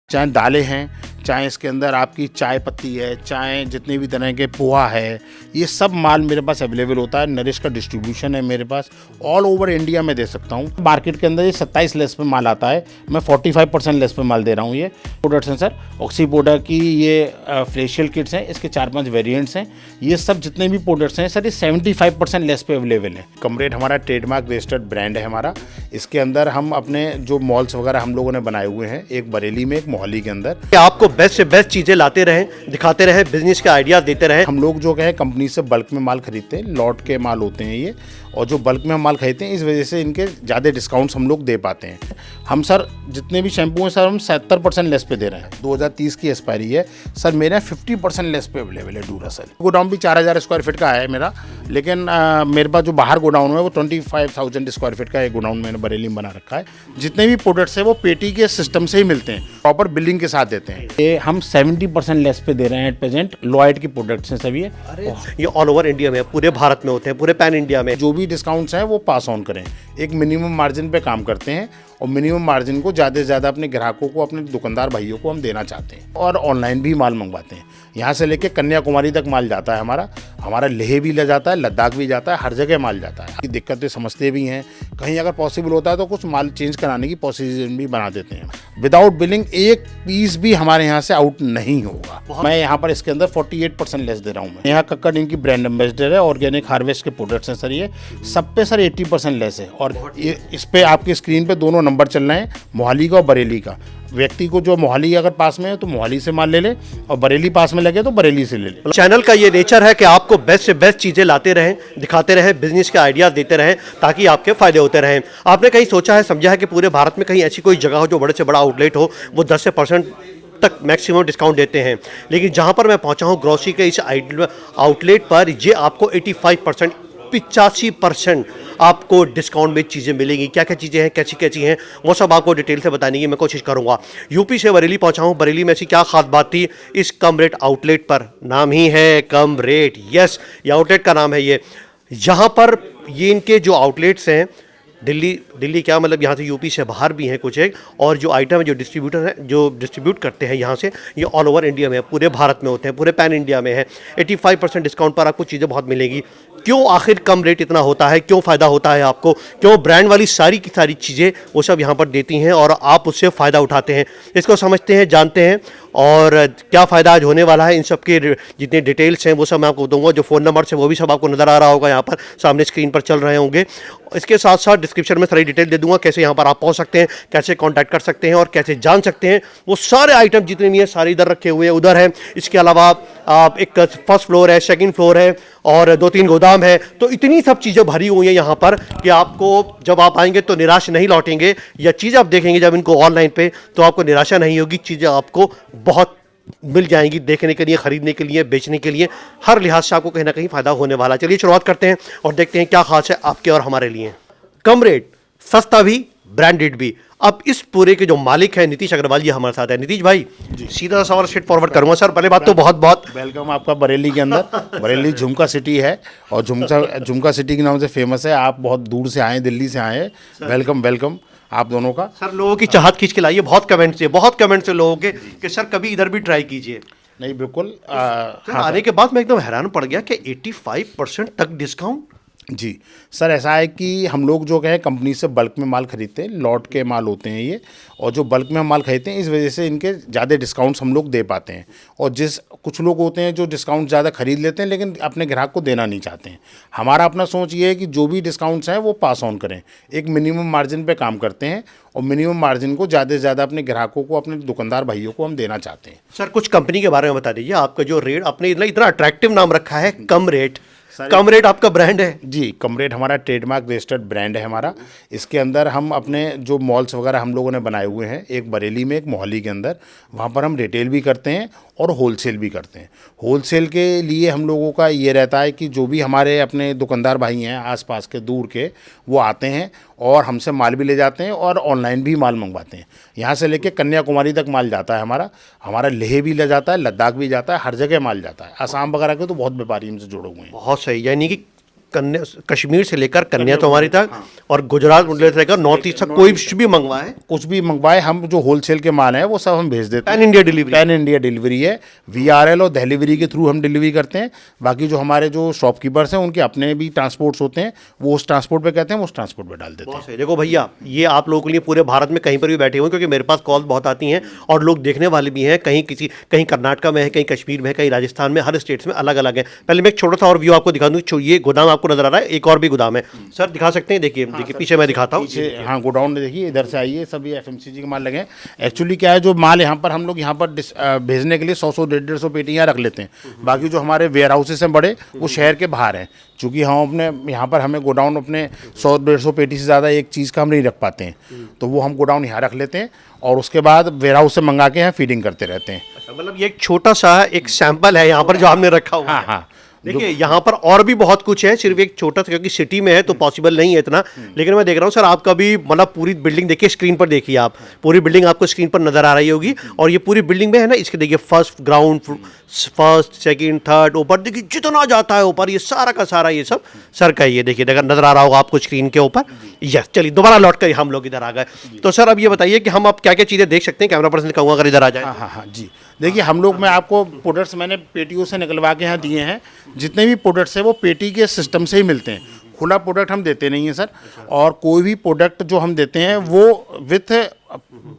चाहे दालें हैं, चाहे इसके अंदर आपकी चाय पत्ती है, चाहे जितने भी तरह के पोहा है, ये सब माल मेरे पास अवेलेबल होता है। नरिश का डिस्ट्रीब्यूशन है मेरे पास, ऑल ओवर इंडिया में दे सकता हूँ। मार्केट के अंदर ये 27 लेस पे माल आता है, मैं 45% लेस पे माल दे रहा हूँ। ये प्रोडक्ट्स हैं सर, ऑक्सीपोडा की ये फेशियल किट्स हैं, इसके 4-5 वेरिएंट्स हैं। ये सब जितने भी प्रोडक्ट्स हैं सर, ये 75% लेस पे अवेलेबल है। कमरेड हमारा ट्रेडमार्क रजिस्टर्ड ब्रांड है हमारा। इसके अंदर हम अपने जो मॉल्स वगैरह हम लोगों ने बनाए हुए हैं, एक बरेली में, एक मोहाली के अंदर। आपको बेस्ट से बेस्ट चीजें लाते रहें, दिखाते रहें, बिजनेस के आइडियाज देते रहें। हम लोग जो है कंपनी से बल्क में माल खरीदते हैं, लॉट के माल होते हैं ये, और जो बल्क में हम माल खरीदते हैं इस वजह से इनके ज़्यादा डिस्काउंट्स हम लोग दे पाते हैं। हम सर जितने भी शैम्पू हैं सर, हम 77% लेस पे दे रहे हैं। 2030 की एक्सपायरी है सर, मेरा 50% लेस पे अवेलेबल है डूरासेल। गोडाउन भी 4000 स्क्वायर फीट का है मेरा, लेकिन मेरे पास जो बाहर गोडाउन है वो 25,000 स्क्वायर फीट का एक गोडाउन मैंने बरेली में बना रखा है। जितने भी प्रोडक्ट्स हैं वो पेटी के सिस्टम से ही मिलते हैं, प्रॉपर बिलिंग के साथ देते हैं। ये हम 70% लेस पे दे रहे हैं एट प्रेजेंट। लॉयड की प्रोडक्ट्स हैं सभी ये ऑल ओवर इंडिया में, पूरे भारत में होते हैं, पूरे पैन इंडिया में। जो भी डिस्काउंट्स हैं वो पास ऑन करें, एक मिनिमम मार्जिन पे काम करते हैं, और मिनिमम मार्जिन को ज़्यादा से ज़्यादा अपने ग्राहकों को, अपने दुकानदार भाइयों को हम देना चाहते हैं। और ऑनलाइन भी माल मंगवाते हैं, यहाँ से लेके कन्याकुमारी तक माल जाता है हमारा लेह भी ले जाता है, लद्दाख भी जाता है, हर जगह माल जाता है। दिक्कतें समझते भी हैं, कहीं अगर पॉसिबल होता है तो कुछ माल चेंज कराने की प्रोसीजर भी बना देते हैं। विदाउट बिलिंग एक पीस भी हमारे यहाँ से आउट नहीं होगा। मैं यहाँ पर इसके अंदर 48% लेस दे रहा हूँ। मैं यहाँ कक्कड़ इनकी ब्रांड एम्बेसडर है, ऑर्गेनिक हार्वेस्ट के प्रोडक्ट्स हैं सर। ये सब पे सर 80% लेस है, और ये इस पे आपकी स्क्रीन पे दोनों नंबर चल रहे हैं, मोहाली का और बरेली का। व्यक्ति को जो मोहाली अगर पास में है तो मोहाली से माल ले ले, और बरेली पास में लगे तो बरेली से ले ले। चैनल का ये नेचर है कि आपको बेस्ट से बेस्ट चीजें लाते रहें, दिखाते रहें, बिजनेस के आइडियाज देते रहें, ताकि आपके फायदे होते रहें। आपने कहीं सोचा है, समझा है कि पूरे भारत में कहीं ऐसी कोई जगह हो जो बड़े से बड़ा आउटलेट हो, वो 10% तक मैक्सिमम डिस्काउंट देते हैं, लेकिन जहां पर मैं पहुंचा हूं ग्रोसरी के इस आउटलेट पर, ये आपको 85%, 85% आपको डिस्काउंट में चीज़ें मिलेंगी। क्या क्या चीज़ें हैं, कैसी कैसी हैं, वो सब आपको डिटेल से बताने की मैं कोशिश करूंगा। यूपी से बरेली पहुंचा हूं। बरेली में ऐसी क्या खास बात थी इस कम रेट आउटलेट पर? नाम ही है कम रेट। यस, ये आउटलेट का नाम है ये। यहाँ पर ये इनके जो आउटलेट्स हैं, दिल्ली क्या मतलब, यहाँ से यूपी से बाहर भी हैं कुछ एक, और जो आइटम है, जो डिस्ट्रीब्यूटर हैं, जो डिस्ट्रीब्यूट करते हैं यहाँ से, ये ऑल ओवर इंडिया में, पूरे भारत में होते हैं, पूरे पैन इंडिया में है। 85% डिस्काउंट पर आपको चीज़ें बहुत मिलेंगी। क्यों आखिर कम रेट इतना होता है, क्यों फ़ायदा होता है आपको, क्यों ब्रांड वाली सारी की सारी चीज़ें वो सब यहाँ पर देती हैं और आप उससे फ़ायदा उठाते हैं, इसको समझते हैं, जानते हैं। और क्या फ़ायदा आज होने वाला है, इन सब के जितने डिटेल्स हैं वो सब मैं आपको दूंगा। जो फ़ोन नंबर है वो भी सब आपको नज़र आ रहा होगा, यहाँ पर सामने स्क्रीन पर चल रहे होंगे। इसके साथ साथ डिस्क्रिप्शन में सारी डिटेल दे दूंगा, कैसे यहाँ पर आप पहुँच सकते हैं, कैसे कॉन्टैक्ट कर सकते हैं और कैसे जान सकते हैं। वो सारे आइटम जितने भी हैं सारे इधर रखे हुए हैं, उधर हैं। इसके अलावा आप एक फर्स्ट फ्लोर है, सेकंड फ्लोर है, और 2-3 गोदाम है। तो इतनी सब चीज़ें भरी हुई हैं यहाँ पर कि आपको जब आप आएंगे तो निराश नहीं लौटेंगे। या चीज़ आप देखेंगे जब इनको ऑनलाइन पे, तो आपको निराशा नहीं होगी। चीज़ें आपको बहुत मिल जाएंगी, देखने के लिए, खरीदने के लिए, बेचने के लिए, हर लिहाज से आपको कहीं ना कहीं फ़ायदा होने वाला है। चलिए शुरुआत करते हैं और देखते हैं क्या खास है आपके और हमारे लिए। कम रेट, सस्ता भी, ब्रांडेड भी। अब इस पूरे के जो मालिक है नीतीश अग्रवाल जी हमारे साथ है। नीतीश भाई, सीधा सवाल स्ट्रेट फॉरवर्ड करूंगा सर। पहले बात तो बहुत बहुत वेलकम आपका बरेली के अंदर। बरेली झुमका सिटी है, और झुमका सिटी के नाम से फेमस है। आप बहुत दूर से आए, दिल्ली से आए, वेलकम आप दोनों का। सर लोगों की चाहत खींच के लाइए, बहुत कमेंट्स है लोगों के कि सर कभी इधर भी ट्राई कीजिए। नहीं बिल्कुल, आने के बाद मैं एकदम हैरान पड़ गया कि 85% तक डिस्काउंट। जी सर, ऐसा है कि हम लोग जो है कंपनी से बल्क में माल खरीदते हैं, लॉट के माल होते हैं ये, और जो बल्क में हम माल खरीदते हैं इस वजह से इनके ज़्यादा डिस्काउंट्स हम लोग दे पाते हैं। और कुछ लोग होते हैं जो डिस्काउंट ज़्यादा खरीद लेते हैं लेकिन अपने ग्राहक को देना नहीं चाहते हैं। हमारा अपना सोच ये है कि जो भी डिस्काउंट्स हैं वो पास ऑन करें, एक मिनिमम मार्जिन पे काम करते हैं, और मिनिमम मार्जिन को ज़्यादा से ज़्यादा अपने ग्राहकों को, अपने दुकानदार भाइयों को हम देना चाहते हैं। सर कुछ कंपनी के बारे में बता दीजिए। आपका जो रेट, आपने इतना अट्रैक्टिव नाम रखा है, कम रेट। कम रेट आपका ब्रांड है? जी, कम रेट हमारा ट्रेडमार्क रजिस्टर्ड ब्रांड है हमारा। इसके अंदर हम अपने जो मॉल्स वगैरह हम लोगों ने बनाए हुए हैं, एक बरेली में, एक मोहाली के अंदर, वहाँ पर हम रिटेल भी करते हैं और होलसेल भी करते हैं। होलसेल के लिए हम लोगों का ये रहता है कि जो भी हमारे अपने दुकानदार भाई हैं आसपास के, दूर के, वो आते हैं और हमसे माल भी ले जाते हैं, और ऑनलाइन भी माल मंगवाते हैं। यहाँ से लेके कन्याकुमारी तक माल जाता है हमारा लेह भी ले जाता है, लद्दाख भी जाता है, हर जगह माल जाता है। असम वगैरह के तो बहुत व्यापारी हमसे जुड़े हुए हैं। बहुत सही, यानी कि कश्मीर से लेकर कन्याकुमारी तक, और गुजरात मुझे रहेगा, नॉर्थ ईस्ट से कोई भी मंगवाए, कुछ भी मंगवाए, हम जो होलसेल के माल हैं वो सब हम भेज देते हैं। Pan India delivery, pan India delivery है, VRL और डिलीवरी के थ्रू हम डिलीवरी करते हैं। बाकी जो हमारे जो शॉपकीपर्स हैं उनके अपने भी ट्रांसपोर्ट्स होते हैं, वो उस ट्रांसपोर्ट पे कहते हैं, वो उस ट्रांसपोर्ट पे डाल देते हैं। बहुत सही। देखो भैया, ये आप लोगों के लिए पूरे भारत में कहीं पर भी बैठे हुए हैं, क्योंकि मेरे पास कॉल बहुत आती हैं और लोग देखने वाले भी हैं, कहीं कर्नाटका में है, कहीं कश्मीर में है, कहीं राजस्थान में, हर स्टेट्स में अलग अलग है। पहले मैं एक छोटा सा और व्यू आपको दिखा दूं। ये गोदाम आपको नजर आ रहा है, एक और भी गोदाम है सर, दिखा सकते हैं? देखिए पीछे मैं दिखाता हूँ। पीछे हाँ गोडाउन में देखिए, इधर से आइए, सभी FMCG के माल लगे हैं। एक्चुअली क्या है, जो माल यहाँ पर हम लोग यहाँ पर भेजने के लिए 100 150 पेटी यहाँ रख लेते हैं। बाकी जो हमारे वेयर हाउसेस हैं बड़े, वो शहर के बाहर हैं। चूँकि हम अपने यहाँ पर हमें गोडाउन अपने 100 150 पेटी से ज़्यादा एक चीज़ का हम नहीं रख पाते हैं, तो वो हम गोडाउन यहाँ रख लेते हैं और उसके बाद वेयर हाउस से मंगा के यहाँ फीडिंग करते रहते हैं। अच्छा, मतलब ये एक छोटा सा एक सैंपल है यहाँ पर जो हमने रखा हुआ हाँ है। हाँ, देखिए यहाँ पर और भी बहुत कुछ है, सिर्फ एक छोटा सा, क्योंकि सिटी में है तो पॉसिबल नहीं है इतना। लेकिन मैं देख रहा हूँ सर, आपका भी मतलब पूरी बिल्डिंग देखिए, स्क्रीन पर देखिए आप, पूरी बिल्डिंग आपको स्क्रीन पर नजर आ रही होगी। और ये पूरी बिल्डिंग में है ना, इसके देखिए first ground, first second third, ऊपर देखिए जितना जाता है ऊपर, ये सारा का सारा ये सब सर का ही है। देखिए नजर आ रहा होगा आपको स्क्रीन के ऊपर। यस, चलिए दोबारा लौट कर हम लोग इधर आ गए। तो सर अब ये बताइए कि हम अब क्या क्या चीज़ें देख सकते हैं? कैमरा पर्सन कहूँगा अगर इधर आ जाए। हाँ हाँ हाँ जी, देखिए हम लोग, मैं आपको प्रोडक्ट्स मैंने पेटियों से निकलवा के यहाँ दिए हैं। जितने भी प्रोडक्ट्स हैं वो पेटी के सिस्टम से ही मिलते हैं, खुला प्रोडक्ट हम देते नहीं हैं सर। और कोई भी प्रोडक्ट जो हम देते हैं वो विथ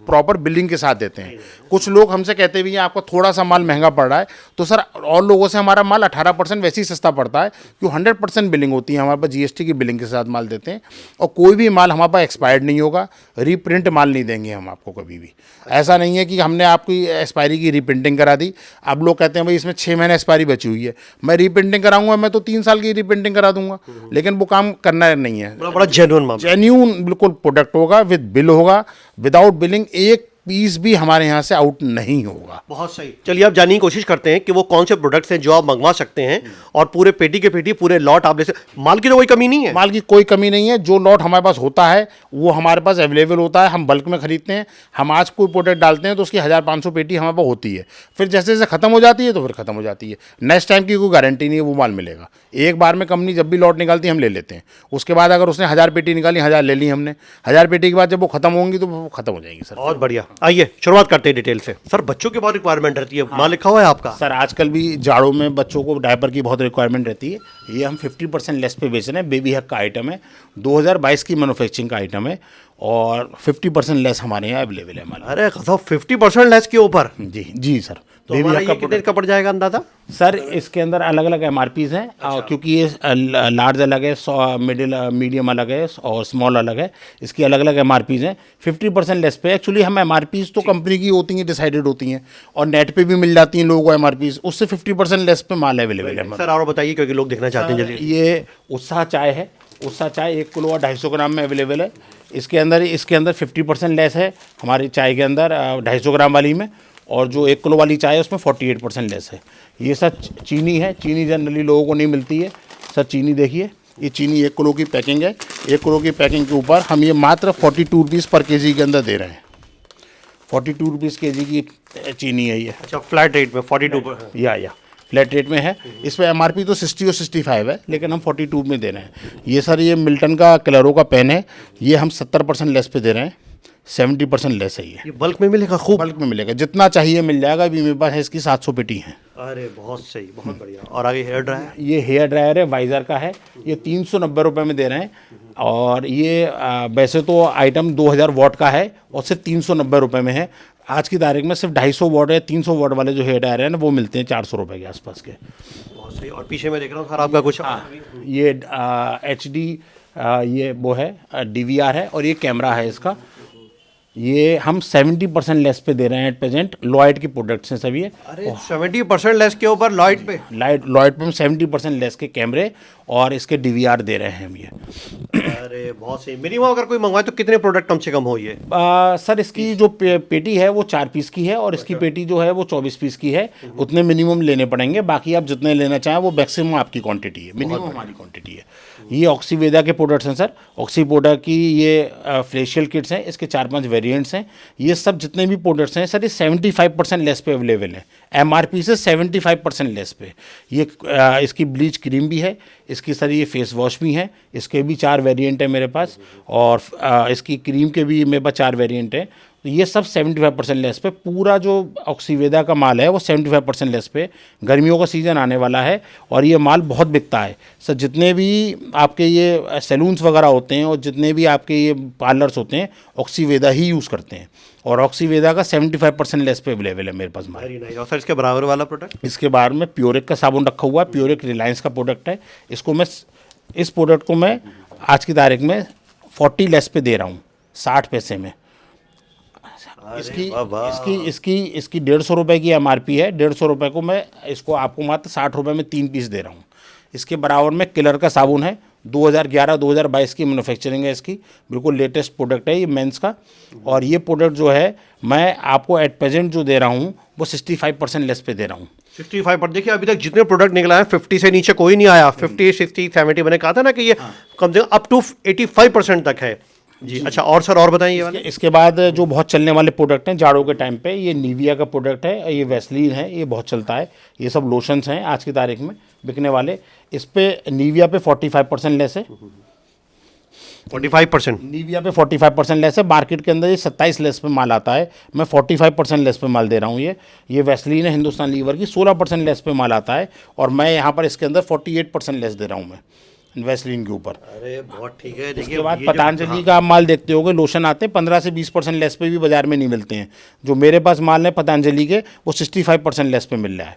प्रॉपर बिलिंग के साथ देते हैं। कुछ लोग हमसे कहते भी हैं आपका थोड़ा सा माल महंगा पड़ रहा है, तो सर और लोगों से हमारा माल 18% वैसे ही सस्ता पड़ता है, क्यों 100% बिलिंग होती है हमारे पास, GST की बिलिंग के साथ माल देते हैं। और कोई भी माल हमारे पास एक्सपायर्ड नहीं होगा, रीप्रिंट माल नहीं देंगे हम आपको कभी भी। ऐसा नहीं है कि हमने आपकी एक्सपायरी की रीप्रिंटिंग करा दी। अब लोग कहते हैं भाई इसमें 6 महीने एक्सपायरी बची हुई है, मैं रीप्रिंटिंग कराऊंगा, मैं तो 3 साल की रीप्रिंटिंग करा दूंगा, लेकिन वो काम करना नहीं है। बड़ा जेन्युइन मामला, जेन्यून बिल्कुल प्रोडक्ट होगा, विद बिल होगा, विदाउट बिलिंग एक पीस भी हमारे यहाँ से आउट नहीं होगा। बहुत सही। चलिए आप जानने की कोशिश करते हैं कि वो कौन से प्रोडक्ट्स हैं जो आप मंगवा सकते हैं, और पूरे पेटी के पेटी पूरे लॉट आप ले सकते। माल की तो कोई कमी नहीं है, माल की कोई कमी नहीं है। जो लॉट हमारे पास होता है वो हमारे पास अवेलेबल होता है, हम बल्क में खरीदते हैं। हम आज कोई प्रोडक्ट डालते हैं तो उसकी 1500 पेटी हमारे पास होती है, फिर जैसे जैसे खत्म हो जाती है तो फिर खत्म हो जाती है। नेक्स्ट टाइम की कोई गारंटी नहीं है वो माल मिलेगा। एक बार में कंपनी जब भी लॉट निकालती है हम ले लेते हैं, उसके बाद अगर उसने 1000 पेटी निकाली, 1000 ले ली हमने, 1000 पेटी के बाद जब वो खत्म होंगी तो वो खत्म हो जाएगी सर। बहुत बढ़िया। आइए शुरुआत करते हैं डिटेल से। सर बच्चों की बहुत रिक्वायरमेंट रहती है, माल लिखा हुआ है आपका? सर आजकल भी जाड़ों में बच्चों को डायपर की बहुत रिक्वायरमेंट रहती है। ये हम 50% लेस पे बेच रहे हैं। बेबी हक का आइटम है, 2022 की मैन्युफैक्चरिंग का आइटम है और 50% लेस हमारे यहाँ अवेलेबल है हमारे। अरे 50% लेस के ऊपर? जी जी सर। तो हमारा ये कितने का पड़ जाएगा अंदाजा? सर इसके अंदर अलग अलग MRPs हैं। क्योंकि ये लार्ज अलग है, मिडिल मीडियम अलग है और स्मॉल अलग है। इसकी अलग अलग MRPs हैं। 50% लेस पे एक्चुअली हम MRPs तो कंपनी की होती हैं, डिसाइडेड होती हैं, और नेट पे भी मिल जाती हैं लोगों को MRPs, उससे 50% लेस पे माल अवेलेबल है। सर और बताइए, क्योंकि लोग देखना चाहते हैं जल्दी। ये उत्साह चाय है। उत्साह चाय 1 किलो और 250 ग्राम में अवेलेबल है। इसके अंदर 50% लेस है हमारी चाय के अंदर 250 ग्राम वाली में, और जो 1 किलो वाली चाय है उसमें 48% लेस है। ये सर चीनी है। चीनी जनरली लोगों को नहीं मिलती है सर। चीनी देखिए, ये चीनी 1 किलो की पैकिंग है। 1 किलो की पैकिंग के ऊपर हम ये मात्र 42 रुपीज़ पर केजी के अंदर दे रहे हैं। 42 रुपीज़ केजी की चीनी है ये। अच्छा, फ्लैट रेट में 42 पर? या फ्लैट रेट में है। इस पर MRP तो 60 और 65 है, लेकिन हम 42 में दे रहे हैं। ये सर ये मिल्टन का क्लेरो का पेन है, ये हम 70% लेस पे दे रहे हैं। 70% लेस है ये। बल्क में मिलेगा? खूब बल्क में मिलेगा, जितना चाहिए मिल जाएगा। अभी मेरे पास है इसकी 700 पेटी हैं। अरे बहुत सही, बहुत बढ़िया। और आगे हेयर ड्रायर? ये हेयर ड्रायर है, वाइजर का है। ये 390 रुपये में दे रहे हैं। और ये वैसे तो आइटम 2000 वॉट का है और सिर्फ 390 रुपये में है। आज की तारीख में सिर्फ 250 वॉट है, 300 वॉट वाले जो हेयर ड्रायर है ना वो मिलते हैं 400 रुपये के आसपास के। बहुत सही। और पीछे मैं देख रहा हूँ सर आपका कुछ, ये HD ये वो है DVR है, और ये कैमरा है इसका। ये हम 70% लेस पे दे रहे हैं एट प्रेजेंट। लॉयड की प्रोडक्ट्स हैं सभी। अरे 70% लेस के ऊपर लॉयड पे? लॉयड पे हम 70% लेस के कैमरे और इसके DVR दे रहे हैं हम ये। अरे बहुत सही। मिनिमम अगर कोई मंगवाए तो कितने प्रोडक्ट कम से कम हो ये? सर इसकी जो पेटी है वो 4 पीस की है, और इसकी पेटी जो है वो 24 पीस की है। उतने मिनिमम लेने पड़ेंगे, बाकी आप जितने लेना चाहें वो मैक्सिमम आपकी क्वांटिटी है, मिनिमम हमारी क्वांटिटी है। ये ऑक्सीवेदा के प्रोडक्ट्स हैं सर। ऑक्सीपोडा की ये फेशियल किट्स हैं, इसके 4-5 वेरिएंट्स हैं। ये सब जितने भी प्रोडक्ट्स हैं सर, ये 75% लेस पे अवेलेबल है, एमआरपी से 75% लेस पे। ये इसकी ब्लीच क्रीम भी है, इसकी सर ये फेस वॉश भी हैं, इसके भी 4 वेरिएंट है मेरे पास, और इसकी क्रीम के भी मेरे पास 4 वेरिएंट हैं। तो ये सब 75% लेस पे। पूरा जो ऑक्सीवेदा का माल है वो 75% लेस पे। गर्मियों का सीज़न आने वाला है और ये माल बहुत बिकता है सर। जितने भी आपके ये सैलून्स वगैरह होते हैं और जितने भी आपके ये पार्लर्स होते हैं, ऑक्सीवेदा ही यूज़ करते हैं, और ऑक्सीवेदा का 75% लेस पे अवेलेबल है मेरे पास माल। Very nice. और सर इसके बराबर वाला प्रोडक्ट? इसके बारे में प्योरिक का साबुन रखा हुआ है। प्योरिक रिलायंस का प्रोडक्ट है। इस प्रोडक्ट को मैं आज की तारीख में 40 लेस पे दे रहा हूँ, 60 पैसे में। इसकी 150 रुपये की एमआरपी है। 150 रुपये को मैं इसको आपको मात्र 60 रुपये में 3 पीस दे रहा हूँ। इसके बराबर में किलर का साबुन है, 2011-2022 की मैन्युफैक्चरिंग है इसकी, बिल्कुल लेटेस्ट प्रोडक्ट है ये मेंस का। और ये प्रोडक्ट जो है मैं आपको एट प्रेजेंट जो दे रहा हूँ वो 65% लेस पे दे रहा हूँ। 65 पर देखिए अभी तक जितने प्रोडक्ट निकला है 50 से नीचे कोई नहीं आया। 50, 60, 70 मैंने कहा था ना कि ये कम से कम अप टू 85% तक है जी। अच्छा, और सर और बताइए ये वाले। इसके बाद जो बहुत चलने वाले प्रोडक्ट हैं जाड़ों के टाइम पे, ये निविया का प्रोडक्ट है, ये वैसलीन है, ये बहुत चलता है। ये सब लोशंस हैं आज की तारीख में बिकने वाले। इस पे निविया पे 45% लेस है। 45%? निविया पे 45% लेस है। मार्केट के अंदर ये 27 लेस पे माल आता है, मैं 45% लेस पे माल दे रहा हूँ। ये वैसलीन है हिंदुस्तान लीवर की, 16% लेस पे माल आता है, और मैं यहाँ पर इसके अंदर 48% लेस दे रहा हूँ मैं वैसलीन के ऊपर। अरे बहुत ठीक है। इसके बाद पतंजलि का आप माल देखते होगे, लोशन आते हैं 15 से 20% लेस पे भी बाजार में नहीं मिलते हैं। जो मेरे पास माल है पतंजलि के, वो 65% लेस पे मिल रहा है।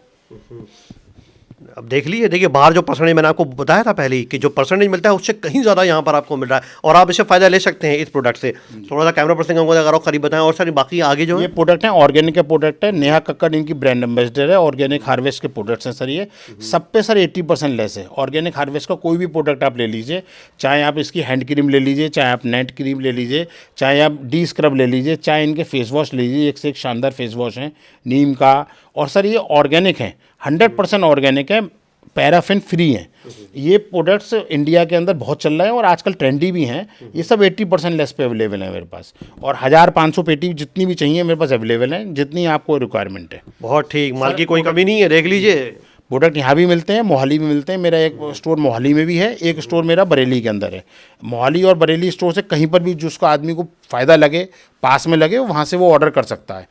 अब देख लीजिए, देखिए बाहर जो परसेंटेज मैंने आपको बताया था पहले ही कि जो परसेंटेज मिलता है उससे कहीं ज़्यादा यहाँ पर आपको मिल रहा है, और आप इससे फ़ायदा ले सकते हैं इस प्रोडक्ट से। थोड़ा सा कैमरा पर्सन को अगर आप करीब बताएं। और सर बाकी आगे जो ये प्रोडक्ट है ऑर्गेनिक के प्रोडक्ट है, नेहा कक्कड़ इनकी ब्रांड एम्बेसडर है। ऑर्गेनिक हार्वेस्ट के प्रोडक्ट्स हैं सर। ये सब पे सर 80% लेस है। ऑर्गेनिक हार्वेस्ट का कोई भी प्रोडक्ट आप ले लीजिए, चाहे आप इसकी हैंड क्रीम ले लीजिए, चाहे आप नाइट क्रीम ले लीजिए, चाहे आप डी स्क्रब ले लीजिए, चाहे इनके फेस वॉश ले लीजिए, एक से एक शानदार फेस वॉश हैं नीम का। और सर ये ऑर्गेनिक है, 100% ऑर्गेनिक है, पैराफिन फ्री हैं। ये प्रोडक्ट्स इंडिया के अंदर बहुत चल रहे हैं और आजकल ट्रेंडी भी हैं। ये सब 80% लेस पे अवेलेबल है मेरे पास, और 1500 पेटी जितनी भी चाहिए मेरे पास अवेलेबल है, जितनी आपको रिक्वायरमेंट है। बहुत ठीक, माल की कोई कमी नहीं है, देख लीजिए। प्रोडक्ट यहाँ भी मिलते हैं, मोहाली भी मिलते हैं। मेरा एक स्टोर मोहाली में भी है, एक स्टोर मेरा बरेली के अंदर है। मोहाली और बरेली स्टोर से कहीं पर भी जिसको आदमी को फ़ायदा लगे, पास में लगे, वहाँ से वो ऑर्डर कर सकता है।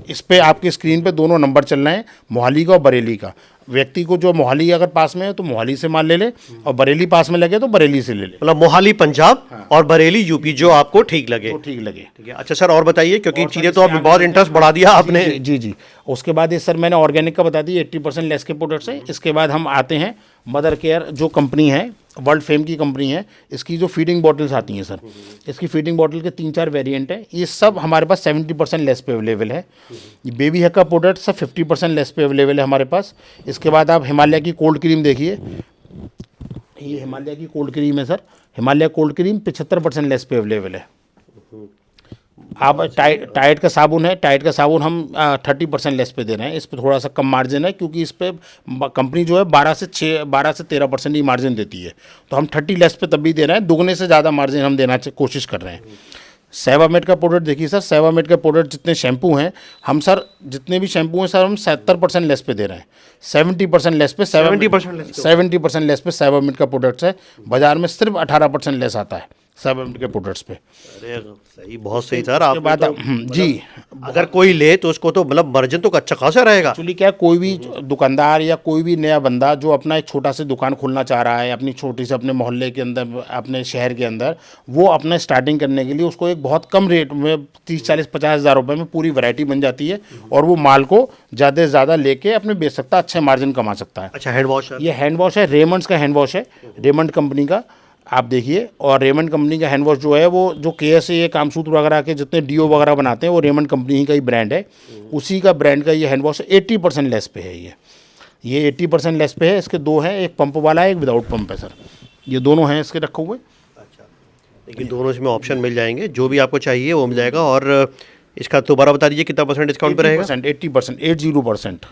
इस पे आपकी स्क्रीन पे दोनों नंबर चल रहे हैं, मोहाली का और बरेली का। व्यक्ति को जो मोहाली अगर पास में है तो मोहाली से माल ले ले, और बरेली पास में लगे तो बरेली से ले ले। मतलब मोहाली पंजाब और बरेली यूपी, जो आपको ठीक लगे। तो ठीक लगे। ठीक है। अच्छा सर और बताइए, क्योंकि चीज़ें तो आपने बहुत इंटरेस्ट बढ़ा दिया आपने। जी। उसके बाद ये सर मैंने ऑर्गेनिक का बता दी, 80% लेस के प्रोडक्ट्स है। इसके बाद हम आते हैं मदर केयर, जो कंपनी है वर्ल्ड फेम की कंपनी है। इसकी जो फीडिंग बॉटल्स आती हैं सर, इसकी फीडिंग बॉटल के 3-4 वेरिएंट हैं। ये सब हमारे पास 70% लेस पे अवेलेबल है। ये बेबी हैक का प्रोडक्ट सब 50% लेस पे अवेलेबल है हमारे पास। इसके बाद आप हिमालय की कोल्ड क्रीम देखिए, ये हिमालय की कोल्ड क्रीम है sir. Himalaya cold cream 75% less पे अवेलेबल है। आप टाइड का साबुन है, टाइड का साबुन हम 30% लेस पे दे रहे हैं। इस पर थोड़ा सा कम मार्जिन है, क्योंकि इस पे कंपनी जो है 12 से 13% ही मार्जिन देती है, तो हम 30 लेस पे तब भी दे रहे हैं। दुगने से ज़्यादा मार्जिन हम देना कोशिश कर रहे हैं। सेवामेड का प्रोडक्ट देखिए सर, सेवामेड का प्रोडक्ट जितने शैम्पू हैं हम सर, जितने भी शैम्पू हैं सर, हम 70% लेस पे दे रहे हैं। 70% लेस पे 70% लेस पे सेवामेड का प्रोडक्ट्स है। बाजार में सिर्फ 18% लेस आता है सेवामेड के प्रोडक्ट्स पे। अरे सही, बहुत सही सर। आप बात जी, अगर कोई ले तो उसको तो मतलब मार्जिन तो अच्छा खासा रहेगा। एक्चुअली क्या, कोई भी दुकानदार या कोई भी नया बंदा जो अपना एक छोटा सा दुकान खोलना चाह रहा है अपनी छोटी से अपने मोहल्ले के अंदर, अपने शहर के अंदर, वो अपना स्टार्टिंग करने के लिए उसको एक बहुत कम रेट में 30-40-50 हज़ार रुपये में पूरी वैरायटी बन जाती है, और वो माल को ज़्यादा से ज़्यादा लेके अपने बेच सकता है, अच्छे मार्जिन कमा सकता है। अच्छा, हैंड वॉश? ये हैंड वॉश है, रेमंड्स का हैंड वॉश है, रेमंड कंपनी का, आप देखिए। और रेमंड कंपनी का हैंड वॉश जो है, वो जो केएसए ये कामसूत्र वगैरह के जितने डीओ वगैरह बनाते हैं, वो रेमंड कंपनी का ही ब्रांड है, उसी का ब्रांड का ये हैंड वॉश 80% लेस पे है। ये 80% लेस पे है। इसके दो हैं, एक पंप वाला है, एक विदाउट पंप है सर। ये दोनों हैं इसके रखे हुए। अच्छा, लेकिन दोनों इसमें ऑप्शन मिल जाएंगे, जो भी आपको चाहिए वो मिल जाएगा। और इसका दोबारा बता दीजिए कितना परसेंट डिस्काउंट पे रहेगा? 80%, 80%।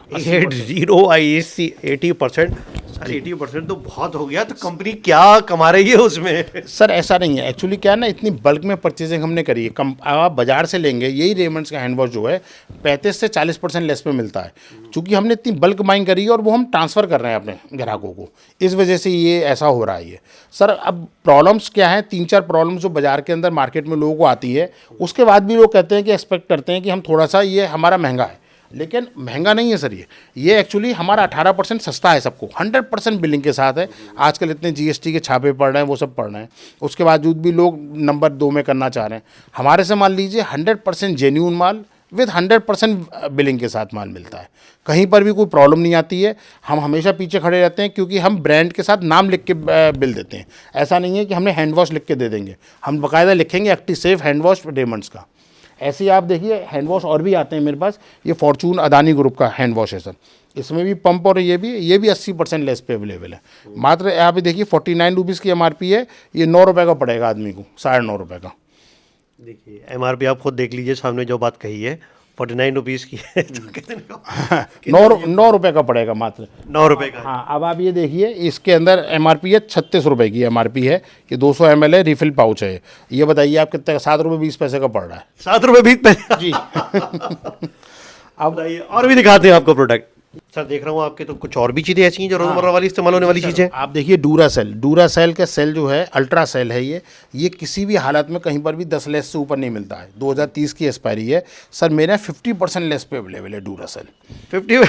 80%। सर 80% तो बहुत हो गया, तो कंपनी क्या कमा रही है उसमें? सर ऐसा नहीं है, एक्चुअली क्या है ना, इतनी बल्क में परचेजिंग हमने करी है। कम आप बाजार से लेंगे यही रेमंड्स का हैंड वॉश जो है 35 से 40% लेस पे मिलता है, क्योंकि हमने इतनी बल्क बाइंग करी है और वो हम ट्रांसफ़र कर रहे हैं अपने ग्राहकों को, इस वजह से ये ऐसा हो रहा है ये। सर अब प्रॉब्लम्स क्या है, 3-4 प्रॉब्लम्स जो बाजार के अंदर मार्केट में लोगों को आती है, उसके बाद भी लोग कहते हैं कि एक्सपेक्ट करते हैं कि हम थोड़ा सा ये हमारा महंगा है, लेकिन महंगा नहीं है सर। ये एक्चुअली हमारा 18% सस्ता है सबको, 100% बिलिंग के साथ है। आजकल इतने जीएसटी के छापे पड़ रहे हैं, वो सब पड़ रहे हैं, उसके बावजूद भी लोग नंबर 2 में करना चाह रहे हैं। हमारे से मान लीजिए 100% जेन्यून माल विद 100% बिलिंग के साथ माल मिलता है, कहीं पर भी कोई प्रॉब्लम नहीं आती है। हम हमेशा पीछे खड़े रहते हैं, क्योंकि हम ब्रांड के साथ नाम लिख के बिल देते हैं। ऐसा नहीं है कि हमने हैंड वॉश लिख के दे देंगे, हम बाकायदा लिखेंगे एक्टिसेफ हैंड वॉश रेमंड्स का। ऐसे ही आप देखिए हैंड वॉश और भी आते हैं मेरे पास, ये फॉर्चून अदानी ग्रुप का हैंड वॉश है सर, इसमें भी पंप और ये भी 80% लेस पे अवेलेबल है। मात्र यहाँ पे देखिए 49 रुपीज़ की एमआरपी है, ये 9 रुपये का पड़ेगा आदमी को, 9.5 रुपये का। देखिए एमआरपी आप खुद देख लीजिए, सामने जो बात कही है 49 रुपीज़ की है, तो कितने का? 9 रुपये का पड़ेगा मात्र, 9 रुपये का। हाँ। अब आप ये देखिए इसके अंदर एमआरपी है 36 रुपये की एमआरपी है, ये 200 ml है, रिफिल पाउच है। ये बताइए आप कितने का, 7 रुपये 20 पैसे का पड़ रहा है 7 रुपये 20 पैसे जी। अब बताइए, और भी दिखाते हैं आपको प्रोडक्ट। सर देख रहा हूँ आपके तो कुछ और भी चीज़ें ऐसी हैं जो रोज़मर्रा वाली इस्तेमाल होने वाली चीज़ें। आप देखिए डूरासेल का सेल जो है अल्ट्रा सेल है, ये किसी भी हालत में कहीं पर भी 10 लेस से ऊपर नहीं मिलता है। 2030 की एक्सपायरी है सर, मेरे 50% लेस पे अवेलेबल है डूरासेल। 50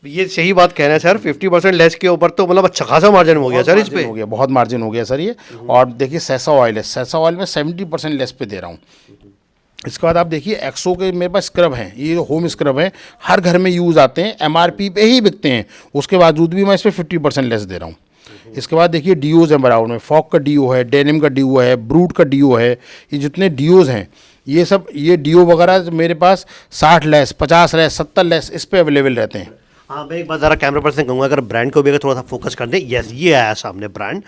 ये सही बात कह रहे हैं सर, 50% लेस के ऊपर तो मतलब अच्छा खासा मार्जिन हो गया सर इस पे। हो गया, बहुत मार्जिन हो गया सर ये। और देखिए सेसा ऑयल है, सेसा ऑयल में 70% लेस पे दे रहा हूँ। इसके बाद आप देखिए एक्सो के मेरे पास स्क्रब हैं, ये होम स्क्रब हैं, हर घर में यूज़ आते हैं, एमआरपी पे ही बिकते हैं, उसके बावजूद भी मैं इस पर 50% लेस दे रहा हूँ। इसके बाद देखिए डीओज हैं बराबर में, फॉक का डीओ है, डेनिम का डीओ है, ब्रूट का डीओ है, ये जितने डीओज हैं ये सब, ये डीओ वगैरह मेरे पास 60 लेस, 50 लेस, 70 लेस इस पर अवेलेबल रहते हैं। हाँ, मैं एक बार ज़रा कैमरा पर्सन कहूँगा अगर ब्रांड को भी अगर थोड़ा सा फोकस कर दें। यस, ये आया सामने ब्रांड,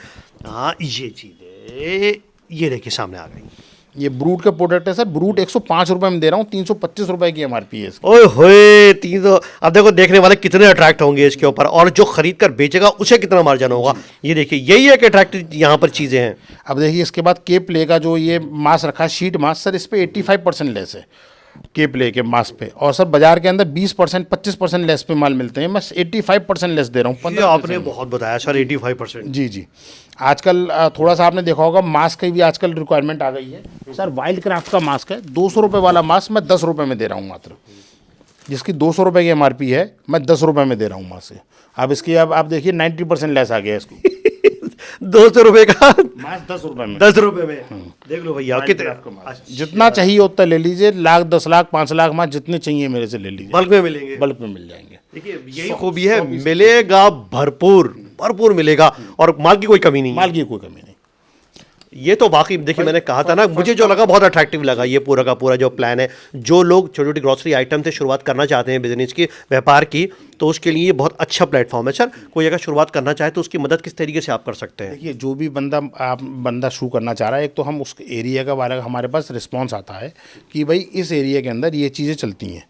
हाँ ये चीज़ें ये देखिए सामने आ गई। ये ब्रूट का प्रोडक्ट है सर, ब्रूट 105 रुपये में दे रहा हूँ, 325 रुपये की एमआरपी है इसकी। ओए होए 300। अब देखो देखने वाले कितने अट्रैक्ट होंगे इसके ऊपर, और जो खरीद कर बेचेगा उसे कितना मार्जिन होगा। ये देखिए यही एक अट्रैक्टिव यहाँ पर चीज़ें हैं। अब देखिए इसके बाद के प्ले का जो ये मास्क रखा है, शीट मास्क सर, इस पर 85% लेस है के प्ले के मास्क पे। और सर बाजार के अंदर 20% 25% लेस पे माल मिलते हैं, मैं 85% लेस दे रहा हूँ। 15 आपने बहुत बताया सर 85%। जी। आजकल थोड़ा सा आपने देखा होगा मास्क की भी आजकल रिक्वायरमेंट आ गई है सर। वाइल्ड क्राफ्ट का मास्क है, 200 रुपये वाला मास्क मैं 10 रुपये में दे रहा हूँ मात्र, जिसकी 200 रुपये की एमआरपी है, मैं 10 रुपये में दे रहा हूँ मास्क। अब इसकी अब आप देखिए 90% लेस आ गया इसको। 200 रुपये का मास्क 10 रुपये में, 10 रुपये में। देख लो भैया कितने, जितना चाहिए उतना ले लीजिए, लाख 10 लाख 5 लाख मास्क जितने चाहिए मेरे से ले लीजिए, बल्क में मिलेंगे, बल्क में मिल जाएंगे। देखिए यही खूबी है, मिलेगा भरपूर मिलेगा, और माल की कोई कमी नहीं, माल की कोई कमी नहीं। ये तो वाकई देखिए मैंने कहा था ना, मुझे जो लगा बहुत अट्रैक्टिव लगा ये पूरा का पूरा जो प्लान है। जो लोग छोटी छोटी ग्रॉसरी आइटम से शुरुआत करना चाहते हैं बिजनेस की, व्यापार की, तो उसके लिए ये बहुत अच्छा प्लेटफॉर्म है। सर कोई अगर शुरुआत करना चाहे तो उसकी मदद किस तरीके से आप कर सकते हैं? देखिए जो भी बंदा शुरू करना चाह रहा है, एक तो हम उस एरिया का बारे में हमारे पास रिस्पॉन्स आता है कि भाई इस एरिया के अंदर ये चीज़ें चलती हैं,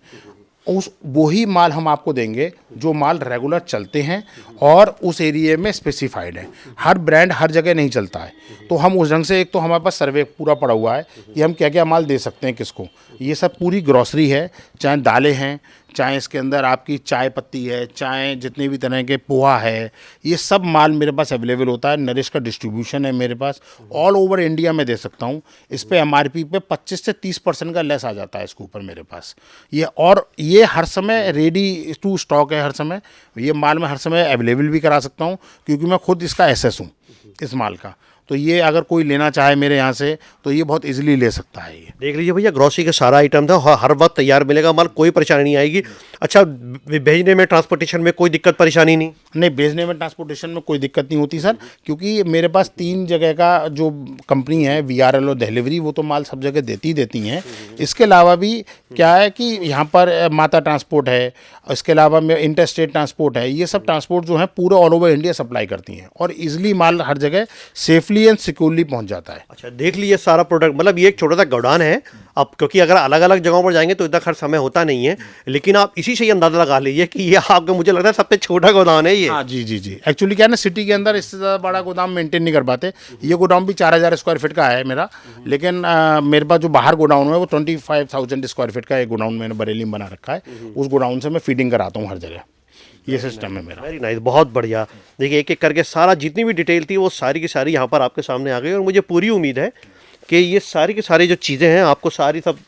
वही माल हम आपको देंगे जो माल रेगुलर चलते हैं और उस एरिया में स्पेसिफाइड है। हर ब्रांड हर जगह नहीं चलता है, तो हम उस ढंग से, एक तो हमारे पास सर्वे पूरा पड़ा हुआ है कि हम क्या क्या माल दे सकते हैं किसको। ये सब पूरी ग्रॉसरी है, चाहे दालें हैं, चाहे इसके अंदर आपकी चाय पत्ती है, चाहे जितने भी तरह के पोहा है, ये सब माल मेरे पास अवेलेबल होता है। नरिश का डिस्ट्रीब्यूशन है मेरे पास, ऑल ओवर इंडिया में दे सकता हूँ। इस पे एमआरपी पे 25 से 30% का लेस आ जाता है इसके ऊपर मेरे पास। ये हर समय रेडी टू स्टॉक है, हर समय ये माल मैं हर समय अवेलेबल भी करा सकता हूँ, क्योंकि मैं खुद इसका एसएस हूँ इस माल का। तो ये अगर कोई लेना चाहे मेरे यहाँ से तो ये बहुत इजीली ले सकता है। ये देख लीजिए भैया, ग्रॉसरी का सारा आइटम था, हर वक्त तैयार मिलेगा माल, कोई परेशानी नहीं आएगी। अच्छा, भेजने में ट्रांसपोर्टेशन में कोई दिक्कत परेशानी नहीं? नहीं, भेजने में ट्रांसपोर्टेशन में कोई दिक्कत नहीं होती सर, क्योंकि मेरे पास 3 जगह का जो कंपनी है VRL और डिलीवरी, वो तो माल सब जगह देती हैं। इसके अलावा भी क्या है कि यहाँ पर माता ट्रांसपोर्ट है, इसके अलावा में इंटर स्टेट ट्रांसपोर्ट है। ये सब ट्रांसपोर्ट जो है पूरे ऑल ओवर इंडिया सप्लाई करती हैं और ईजिली माल हर जगह सेफली सेफली एंड सिक्योरली पहुंच जाता है। अच्छा, देख लीजिए सारा प्रोडक्ट, मतलब ये एक छोटा सा गोडाउन है। अब क्योंकि अगर अलग अलग जगहों पर जाएंगे तो इतना खर्च समय होता नहीं है, लेकिन आप इसी से ही अंदाजा लगा लीजिए कि ये आपका, मुझे लगता है सबसे छोटा गोदाम है ये। हाँ जी जी जी, एक्चुअली क्या है ना, सिटी के अंदर इससे ज़्यादा बड़ा गोदाम मेंटेन नहीं कर पाते। ये गोदाम भी 4000 स्क्वायर फीट का है मेरा, लेकिन मेरे पास जो बाहर गोडाउन है वो 25,000 स्क्वायर फीट का एक गोडाउन मैंने बरेली में बना रखा है। उस गोडाउन से मैं फीडिंग कराता हूँ हर जगह, ये सिस्टम है मेरा। वेरी नाइस, बहुत बढ़िया। देखिए एक एक करके सारा जितनी भी डिटेल थी वो सारी की सारी यहाँ पर आपके सामने आ गई, और मुझे पूरी उम्मीद है कि ये सारी की सारी जो चीज़ें हैं आपको सारी सब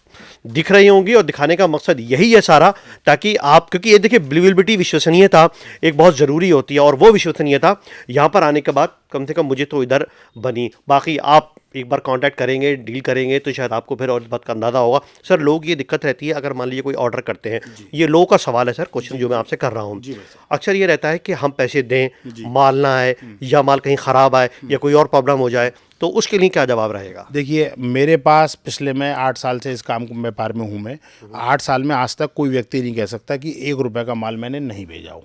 दिख रही होंगी, और दिखाने का मकसद यही है सारा, ताकि आप, क्योंकि ये देखिए बिलीवेबिलिटी, विश्वसनीयता एक बहुत ज़रूरी होती है, और वो विश्वसनीयता यहाँ पर आने के बाद कम से कम मुझे तो इधर बनी। बाकी आप एक बार कांटेक्ट करेंगे, डील करेंगे तो शायद आपको फिर और इस बात का अंदाज़ा होगा। सर, लोग ये दिक्कत रहती है अगर मान लीजिए कोई ऑर्डर करते हैं, ये लोगों का सवाल है सर, क्वेश्चन जो मैं आपसे कर रहा हूँ। अक्सर ये रहता है कि हम पैसे दें, माल ना आए, या माल कहीं ख़राब आए, या कोई और प्रॉब्लम हो जाए, तो उसके लिए क्या जवाब रहेगा? देखिए, मेरे पास पिछले मैं 8 साल से इस काम व्यापार में हूँ। मैं 8 साल में आज तक कोई व्यक्ति नहीं कह सकता कि 1 रुपये का माल मैंने नहीं भेजा हो।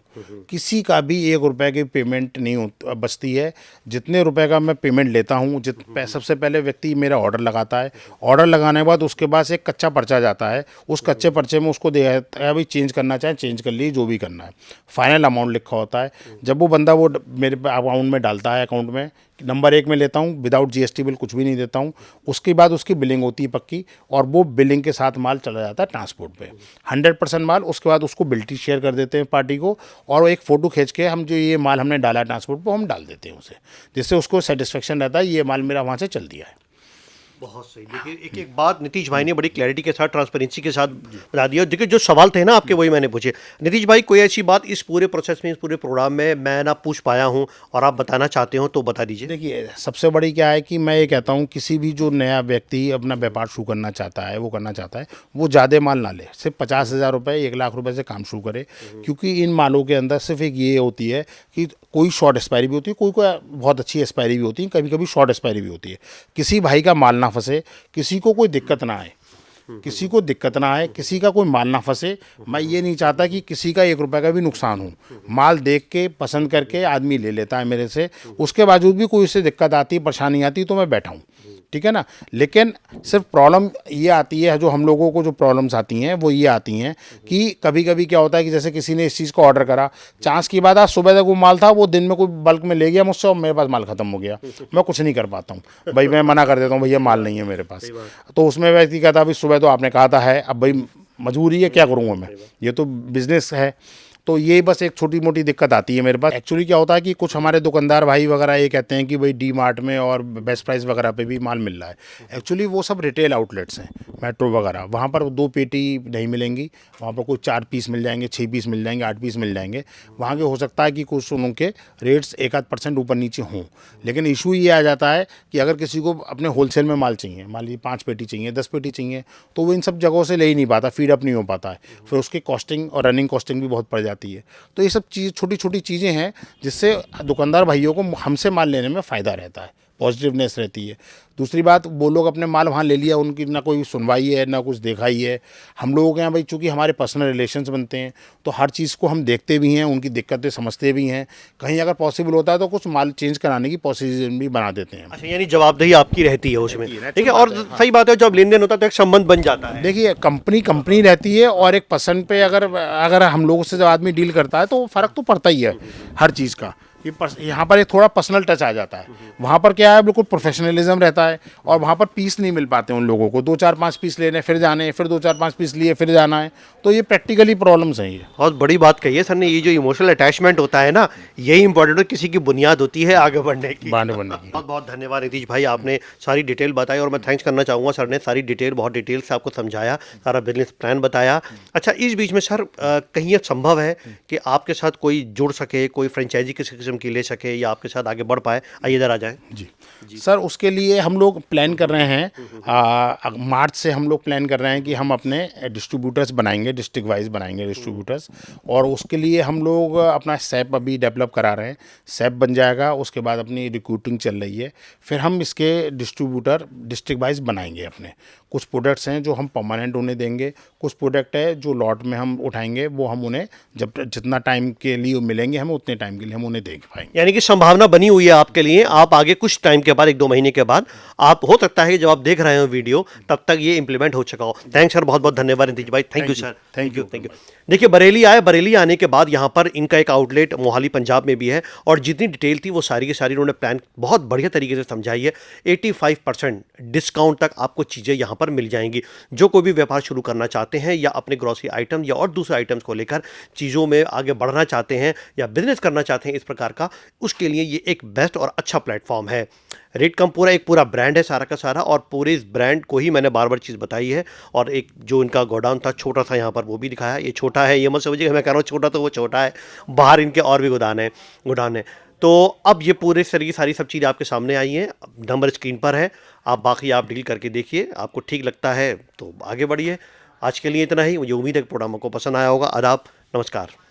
किसी का भी 1 रुपये की पेमेंट नहीं बचती है। जितने रुपए का मैं पेमेंट लेता हूँ, सबसे पहले व्यक्ति मेरा ऑर्डर लगाता है। ऑर्डर लगाने के बाद उसके पास एक कच्चा पर्चा जाता है। उस कच्चे पर्चे में उसको दिया जाता है, भाई चेंज करना चाहे चेंज कर लीजिए, जो भी करना है। फाइनल अमाउंट लिखा होता है। जब वो बंदा वो मेरे अकाउंट में डालता है, अकाउंट में नंबर 1 में लेता हूँ, विदाउट जीएसटी बिल कुछ भी नहीं देता हूँ। उसके बाद उसकी बिलिंग होती है पक्की, और वो बिलिंग के साथ माल चला जाता है ट्रांसपोर्ट पे, 100% माल। उसके बाद उसको बिल्टी शेयर कर देते हैं पार्टी को, और एक फ़ोटो खींच के हम जो ये माल हमने डाला है ट्रांसपोर्ट पर, हम डाल देते हैं उसे, जिससे उसको सेटिस्फेक्शन रहता है ये माल मेरा वहाँ से चल दिया है। बहुत सही। देखिए एक एक बात नीतीश भाई ने बड़ी क्लैरिटी के साथ, ट्रांसपेरेंसी के साथ बता दिया। देखिए जो सवाल थे ना आपके, वही मैंने पूछे। नीतीश भाई, कोई ऐसी बात इस पूरे प्रोसेस में, इस पूरे प्रोग्राम में मैं ना पूछ पाया हूँ और आप बताना चाहते हो तो बता दीजिए। देखिए, सबसे बड़ी क्या है कि मैं ये कहता हूँ, किसी भी जो नया व्यक्ति अपना व्यापार शुरू करना चाहता है, वो करना चाहता है, वो ज़्यादा माल ना ले। सिर्फ 50,000 रुपये, 1 लाख रुपए से काम शुरू करे। क्योंकि इन मालों के अंदर सिर्फ एक ये होती है कि कोई शॉर्ट एक्सपायरी भी होती है, कोई बहुत अच्छी एक्सपायरी भी होती है, कभी कभी शॉर्ट एक्सपायरी भी होती है। किसी भाई का माल ना फंसे, किसी को कोई दिक्कत ना आए, किसी को दिक्कत ना आए, किसी का कोई माल ना फंसे। मैं ये नहीं चाहता कि किसी का 1 रुपये का भी नुकसान हो। माल देख के पसंद करके आदमी ले लेता है मेरे से, उसके बावजूद भी कोई उससे दिक्कत आती, परेशानी आती, तो मैं बैठा हूँ, ठीक है ना। लेकिन सिर्फ प्रॉब्लम ये आती है, जो हम लोगों को जो प्रॉब्लम्स आती हैं वो ये आती हैं कि कभी कभी क्या होता है कि जैसे किसी ने इस चीज़ को ऑर्डर करा, चांस की बात, आज सुबह तक वो माल था, वो दिन में कोई बल्क में ले गया मुझसे, और मेरे पास माल ख़त्म हो गया। मैं कुछ नहीं कर पाता हूँ भाई, मैं मना कर देता हूँ, भैया माल नहीं है मेरे पास। तो उसमें व्यक्ति कहता भाई सुबह तो आपने कहा था है, अब भाई मजबूरी है, क्या करूँगा मैं, ये तो बिज़नेस है। तो ये बस एक छोटी मोटी दिक्कत आती है मेरे पास। एक्चुअली क्या होता है कि कुछ हमारे दुकानदार भाई वगैरह ये कहते हैं कि भाई डी मार्ट में और बेस्ट प्राइस वगैरह पे भी माल मिल रहा है। एक्चुअली वो सब रिटेल आउटलेट्स हैं, मेट्रो वगैरह, वहाँ पर 2 पेटी नहीं मिलेंगी, वहाँ पर कुछ 4 पीस मिल जाएंगे, 6 पीस मिल जाएंगे, 8 पीस मिल जाएंगे। वहाँ के हो सकता है कि कुछ उनके रेट्स 1-8% ऊपर नीचे हों, लेकिन इशू ये आ जाता है कि अगर किसी को अपने होलसेल में माल चाहिए, मान लीजिए 5 पेटी चाहिए, 10 पेटी चाहिए, तो वो इन सब जगहों से ले ही नहीं पाता, फीड अप नहीं हो पाता है। फिर उसकी कॉस्टिंग और रनिंग कॉस्टिंग भी बहुत पड़ जाती है। तो ये सब चीज़, छोटी छोटी चीज़ें हैं जिससे दुकानदार भाइयों को हमसे माल लेने में फ़ायदा रहता है, पॉजिटिवनेस रहती है। दूसरी बात, वो लोग अपने माल वहाँ ले लिया, उनकी ना कोई सुनवाई है, ना कुछ देखा ही है। हम लोगों के यहाँ भाई चूँकि हमारे पर्सनल रिलेशंस बनते हैं, तो हर चीज़ को हम देखते भी हैं, उनकी दिक्कतें समझते भी हैं। कहीं अगर पॉसिबल होता है तो कुछ माल चेंज कराने की प्रोसीजर भी बना देते हैं। अच्छा, यानी जवाबदेही आपकी रहती है उसमें, ठीक है। और सही बात है, जब लेन देन होता है तो एक संबंध बन जाता है। देखिए, कंपनी रहती है, और एक पर्सन पे अगर हम लोगों से जब आदमी डील करता है तो फ़र्क तो पड़ता ही है हर चीज़ का। यहाँ पर एक थोड़ा पर्सनल टच आ जाता है। वहाँ पर क्या है, बिल्कुल प्रोफेशनलिज्म रहता है, और वहाँ पर पीस नहीं मिल पाते उन लोगों को। 2-4-5 पीस लेने, फिर जाने, फिर 2-4-5 पीस लिए, फिर जाना है। तो ये प्रैक्टिकली प्रॉब्लम्स हैं। ये बहुत बड़ी बात कही है सर ने। ये जो इमोशनल अटैचमेंट होता है ना, यही इंपॉर्टेंट है, किसी की बुनियाद होती है आगे बढ़ने की। बहुत बहुत धन्यवाद नीतीश भाई, आपने सारी डिटेल बताई, और मैं थैंक्स करना चाहूँगा सर ने सारी डिटेल, बहुत डिटेल से आपको समझाया, सारा बिजनेस प्लान बताया। अच्छा, इस बीच में सर कहीं ये संभव है कि आपके साथ कोई जुड़ सके, कोई फ्रेंचाइजी किसी किस्म की ले सके, या आपके साथ आगे बढ़ पाए? आइए इधर आ जाएं। जी सर, उसके लिए हम लोग प्लान कर रहे हैं, मार्च से हम लोग प्लान कर रहे हैं कि हम अपने डिस्ट्रीब्यूटर्स बनाएंगे, डिस्ट्रिक्ट वाइज बनाएंगे डिस्ट्रीब्यूटर्स। और उसके लिए हम लोग अपना सैप अभी डेवलप करा रहे हैं। सैप बन जाएगा, उसके बाद अपनी रिक्रूटिंग चल रही है, फिर हम इसके डिस्ट्रीब्यूटर डिस्ट्रिक्ट वाइज बनाएंगे अपने। कुछ प्रोडक्ट्स हैं जो हम परमानेंट उन्हें देंगे, कुछ प्रोडक्ट है जो लॉट में हम उठाएंगे, वो हम उन्हें जब जितना टाइम के लिए मिलेंगे हमें, उतने टाइम के लिए हम उन्हें देंगे। देख पाएंगे। यानी कि संभावना बनी हुई है आपके लिए। आप आगे कुछ टाइम के बाद, 1-2 महीने के बाद, आप हो सकता है कि जब आप देख रहे हो वीडियो तब तक ये इंप्लीमेंट हो चुका हो। थैंक्स सर, बहुत बहुत धन्यवाद नीतीश भाई। Thank you sir, thank you. Thank you. देखिए बरेली आए, बरेली आने के बाद यहाँ पर इनका एक आउटलेट मोहाली पंजाब में भी है, और जितनी डिटेल थी वो सारी की सारी उन्होंने प्लान बहुत बढ़िया तरीके से समझाई है। 85% डिस्काउंट तक आपको चीज़ें यहाँ पर मिल जाएंगी। जो कोई भी व्यापार शुरू करना चाहते हैं या अपने ग्रॉसरी आइटम या और दूसरे आइटम्स को लेकर चीज़ों में आगे बढ़ना चाहते हैं या बिजनेस करना चाहते हैं इस प्रकार का, उसके लिए ये एक बेस्ट और अच्छा प्लेटफॉर्म है। रेट कम पूरा एक पूरा ब्रांड है सारा का सारा, और पूरे इस ब्रांड को ही मैंने बार बार चीज़ बताई है। और एक जो इनका गोडाउन था छोटा सा, यहाँ पर वो भी दिखाया। ये छोटा है, ये मत समझिएगा मैं कह रहा हूँ छोटा, तो वो छोटा है, बाहर इनके और भी गोडाउन है। तो अब ये पूरे तरह की सारी सब चीज़ें आपके सामने आई हैं, नंबर स्क्रीन पर है। आप बाकी आप डील करके देखिए, आपको ठीक लगता है तो आगे बढ़िए। आज के लिए इतना ही। मुझे उम्मीद है कि प्रोग्राम आपको पसंद आया होगा। आदाब, नमस्कार।